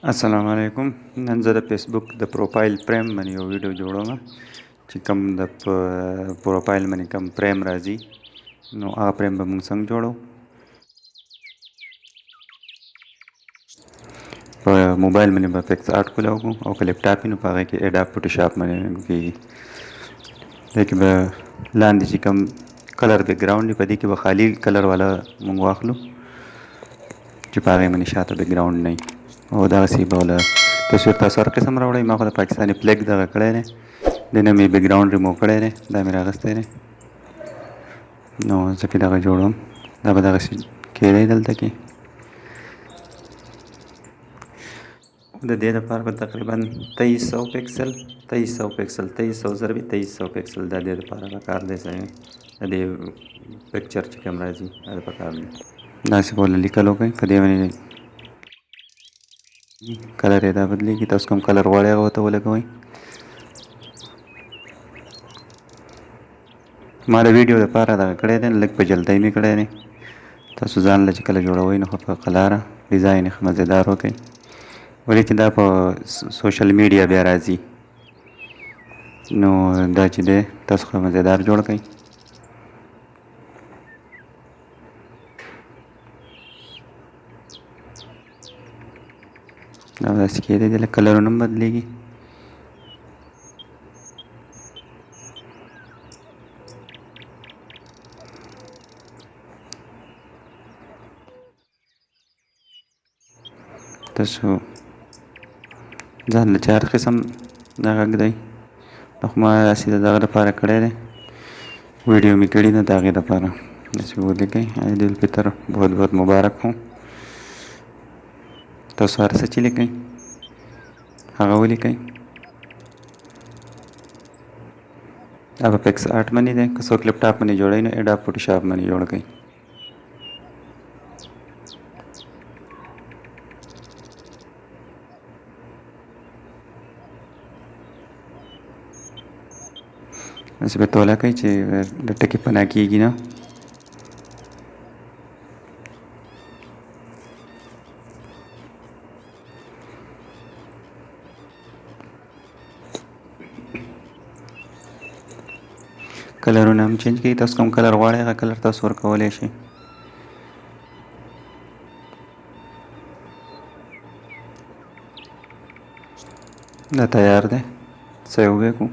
السلام علیکم. نن زه د فیسبوک د پروفایل فریم باندې یو ویډیو جوړوم چې کوم د پروفایل باندې کوم فریم راځي نو هغه فریم به موږ څنګه جوړو. په موبایل باندې به پکس آرټ کولاو او که لیپټاپ وي نو په هغه کې اډاب فوټوشاپ باندې کېږي. دې کې به لاندې چې کوم کلر بیک ګراوند وي په دې کې به خالي کلر والا موږ واخلو چې په هغې باندې شاته بیک ګراوند نه وي او دغسې به له تصویر تاسو هر قسم راوړئ. ما خو د پاکستاني فلیګ دغه کړی دی، دې نه مې بیک ګراوند ریموو کړی دی، دا مې راغستی دی. نو زه پرې دغه جوړوم، دا به دغسې کېدی دلته کې. د دې دپاره به تقریبا 2300 پکسل 2300 ضربې 2300 پکسل دا دې دپاره پکار دی. صحیح د دې پکچر چې کوم راځي دا پکار دی. داسې به ورله لیکل وکړئ، په دې باندې کلر یې دا بدلېږي. تاسو کوم کلر غواړئ هغه ورته ولګوئ. ما د ویډیو دپاره دغه کړی دی، لږ په جلدی مې کړی دی. تاسو ځان له چې کله جوړوئ نو ښه په قلاره ډیزاین یې ښه مزېدار وکړئ، ولې چې دا په سوشل میډیا بیا راځي نو دا چې دی تاسو ښه مزېدار جوړ کړئ. دا داسې کېدی دی، لږ کلرونه هم بدلېږي. تاسو ځان له چې هر قسم دا غږ دی نو خو ما داسې د دغه دپاره کړی دی، ویډیو مې کړي ده د هغې دپاره. داسې ولیکئ عید الفطر بہت بہت مبارک ہو. تاسو هر څه چې لیکئ هغه ولیکئ. دا په پکس آرټ باندې دی، که څوک لیپټاپ باندې جوړوي نو اډاب فوټوشاپ باندې جوړ کړئ. داسې به توله کوئ چې د ټکي پناه کېږي نه. کلرونه هم چینج کړئ، تاسو کوم کلر غواړئ هغه کلر تاسو ورکولی شئ. دا تیار دی، سیو به کړو.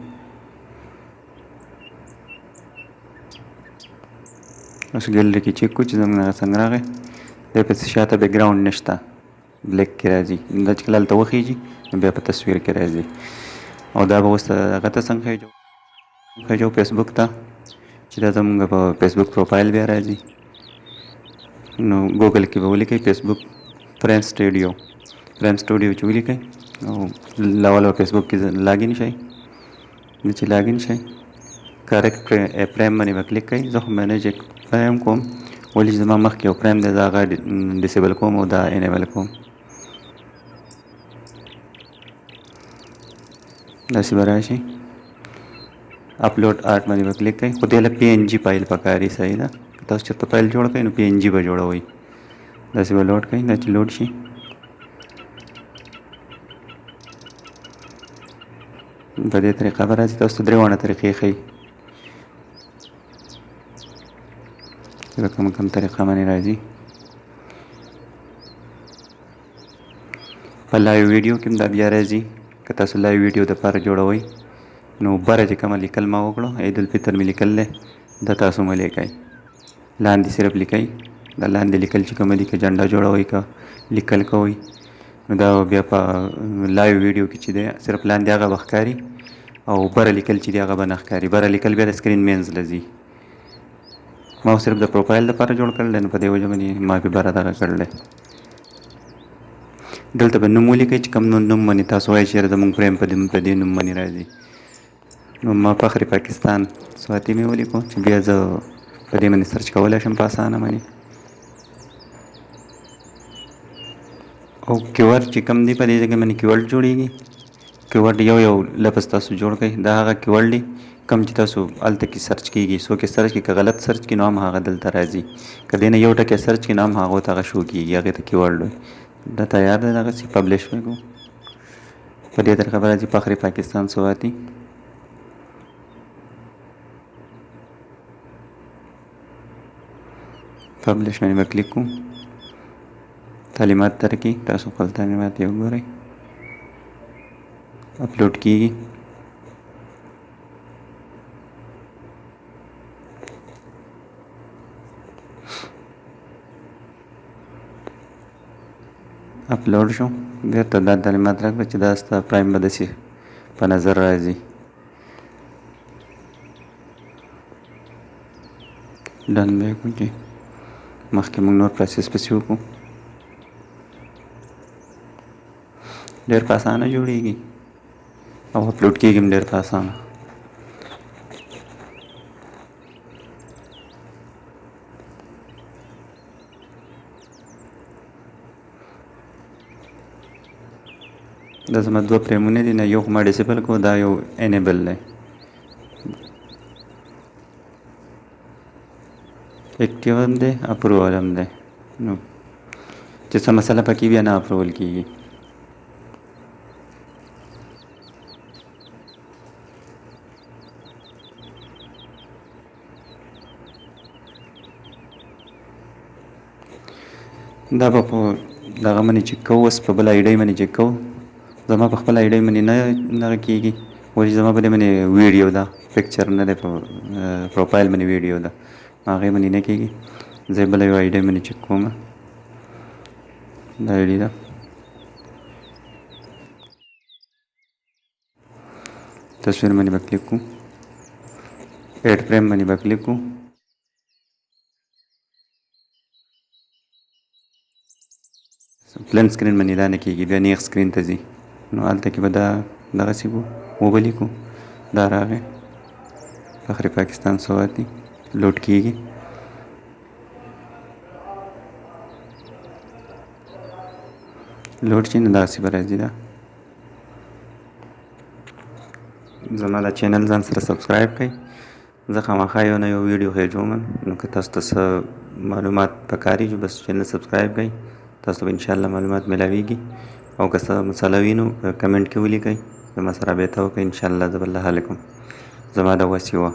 اوس ګیلري کې چیک کړو چې زموږ هغه څنګه راغی. دی پسې شاته بیک ګراوند نشته، بلیک کې راځي. دا چې کله هلته وخیږي نو بیا په تصویر کې راځي. او دا به اوس هغه ته څنګه خېجو فیسبوک ته چې دا زموږ په فیسبوک پروفایل بیا راځي. نو ګوګل کې به ولیکئ فیسبوک فریم سټوډیو چې ولیکئ او لاول به فیسبوک کې لاګین شئ. چې لاګین شئ کریکټ فریم باندې به کلیک کړئ. زه خو مینیج فریم کوم، ولې چې زما مخکې یو فریم دی زه هغه ډسیبل کوم او دا انیبل کوم. داسې به راشي اپلوډ آرټ باندې به کلیک کړئ. خو دې له PNG فایل پکاري. صحیح ده، تاسو چېرته فایل جوړ کړئ نو PNG به جوړوئ. داسې به لوډ کړئ، دا چې لوډ شي په دې طریقه به راځي. تاسو ته درې واړه طریقې ښیي چې په کوم طریقه باندې راځي. په لایو ویډیو کې هم دا بیا راځي. که تاسو لایو ویډیو دپاره جوړوئ نو بره چې کومه لیکل ما وکړو عید الفطر مې لیکل دی دا تاسو مه لیکئ، لاندې صرف لیکئ. دا لاندې لیکل چې کومه دي که جنډه جوړوئ که لیکل کوئ نو دا بیا په لایو ویډیو کې چې دی صرف لاندې هغه به ښکاري او بره لیکل چې دی هغه به نه ښکاري. بره لیکل بیا د سکرین مینځ له ځي. ما صرف د پروفایل دپاره جوړ کړل دی نو په دې وجه باندې ما پې بره دغه کړل دی. دلته به نوم ولیکئ چې کوم نوم باندې تاسو وایئ چې زموږ فریم په دې نوم باندې راځي. نو ما فخر پاکستان سواتی مې ولیکو چې بیا زه په دې باندې سرچ کولی شم په اسانه باندې. او کیورډ چې کوم دی په دې ځای کې باندې کیورډ جوړېږي. کیورډ یو لفظ تاسو جوړ کړئ، دا هغه کیورډ دی کوم چې تاسو هلته کې سرچ کېږي. څوک یې سرچ کړي که غلط سرچ کړي نو هم هغه دلته راځي، که دې نه یو ټکی سرچ کړي نو هم هغو ته هغه شو کېږي، هغې ته کیورډ وایي. دا تیار ده دغسې پبلش وکړو. په دې طریقه به راځي فخر پاکستان سواتي. پبلش باندې به کلیک کوو. تعلیمات درکړي، تاسو خپل تعلیمات یې وګورئ. اپلوډ کیږي. اپلوډ شو. بیرته دا تعلیمات راکړه چې دا ستا پرایم به داسې په نظر راځي. ډن به یې کړو چې مخکې موږ نور پروسس پسې وکړو. ډېر په اسانه جوړېږي او اپلوډ کېږي هم ډېر په اسانه. دا زما دوه پریمونه دي، نه یو خو ما ډیسیبل کړو، دا یو انیبل دی. اکټیو هم دی، اپروول هم دی. نو چې څه مسله پکې بیا نه اپروول کېږي. دا به په دغه باندې چک کوو، اوس په بل آی ډي باندې چک کوو. زما په خپل آی ډي باندې نه دغه کېږي، ولې زما په دې باندې ویډیو ده، پکچر نه دی، په پروفایل باندې ویډیو ده، هغې باندې نه کېږي. زه یې بله یو آی ډي باندې چک کوم. دا آی ډي ده. تصویر باندې به کلیک کوو. ایډ فریم باندې به کلیک کوو. پلن سکرین باندې دا نه کېږي، بیا نیغ سکرین ته ځي. نو هلته کې به دا دغسې وبلیکو. دا راغی فخر پاکستان سواتي. لوډ کېږي. لوډ شي نو دغسې به راځي. دا زما دا چینل ځان سره سبسکرایب کړئ. زه خامخا یو نه یو ویډیو خېجوم. نو که تاسو ته څه معلومات پکارېږي بس چینل سبسکرایب کړئ، تاسو ته به انشاءالله معلومات میلاویږي. او که څه مسله وي نو کمنټ کې ولیکئ، زما سره رابطه وکړئ، انشاءالله زه به الله حل کړم. زما دا وس یې وه.